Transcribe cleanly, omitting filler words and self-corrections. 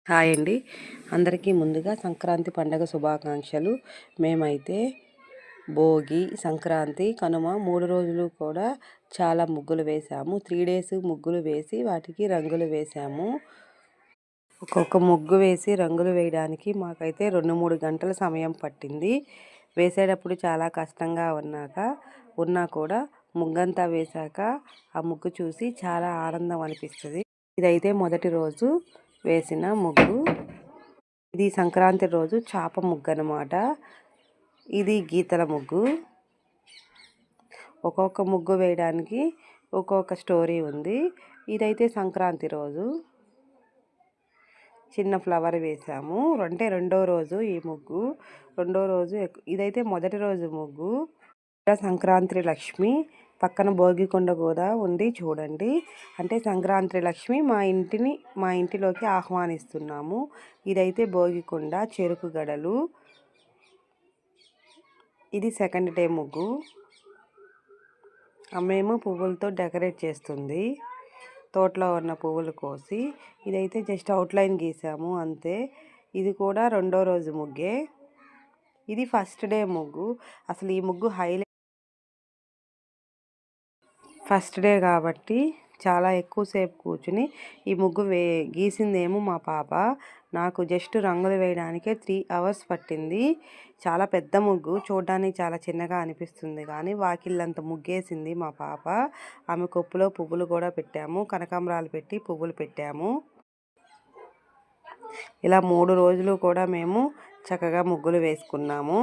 Hi అండి. అందరికీ ముందుగా సంక్రాంతి పండగ శుభాకాంక్షలు. మేమైతే భోగి, సంక్రాంతి, కనుమ 3 రోజులు కూడా చాలా ముగ్గులు వేసాము. 3 డేస్ ముగ్గులు వేసి వాటికి రంగులు వేసాము. ఒక్కొక్క ముగ్గు వేసి రంగులు వేయడానికి మాకైతే 2-3 గంటల సమయం పట్టింది. వేసేటప్పుడు చాలా కష్టంగా ఉన్నా కూడా ముగ్గంతా వేశాక ఆ ముగ్గు చూసి చాలా ఆనందం అనిపిస్తుంది. ఇదైతే మొదటి రోజు వేసిన ముగ్గు. ఇది సంక్రాంతి రోజు చాప ముగ్గు అన్నమాట. ఇది గీతల ముగ్గు. ఒక్కొక్క ముగ్గు వేయడానికి ఒక్కొక్క స్టోరీ ఉంది. ఇదైతే సంక్రాంతి రోజు చిన్న ఫ్లవర్ వేసాము. అంటే రెండో రోజు ఈ ముగ్గు. రెండో రోజు ఇదైతే మొదటి రోజు ముగ్గు. సంక్రాంతి లక్ష్మి పక్కన భోగికొండ కూడా ఉంది చూడండి. అంటే సంక్రాంతి లక్ష్మి మా ఇంటిలోకి ఆహ్వానిస్తున్నాము. ఇదైతే భోగికొండ, చెరుకు గడలు. ఇది సెకండ్ డే ముగ్గు. అమ్మేమో పువ్వులతో డెకరేట్ చేస్తుంది, తోటలో ఉన్న పువ్వులు కోసి. ఇదైతే జస్ట్ అవుట్లైన్ గీసాము అంతే. ఇది కూడా రెండో రోజు ముగ్గే. ఇది ఫస్ట్ డే ముగ్గు. అసలు ఈ ముగ్గు ఫస్ట్ డే కాబట్టి చాలా ఎక్కువసేపు కూర్చుని ఈ ముగ్గు గీసిందేమో మా పాప. నాకు జస్ట్ రంగులు వేయడానికే 3 hours పట్టింది. చాలా పెద్ద ముగ్గు, చూడడానికి చాలా చిన్నగా అనిపిస్తుంది కానీ వాకిళ్ళంత ముగ్గేసింది మా పాప. ఆమె కొప్పులో పువ్వులు కూడా పెట్టాము, కనకాంబరాలు పెట్టి పువ్వులు పెట్టాము. ఇలా 3 రోజులు కూడా మేము చక్కగా ముగ్గులు వేసుకున్నాము.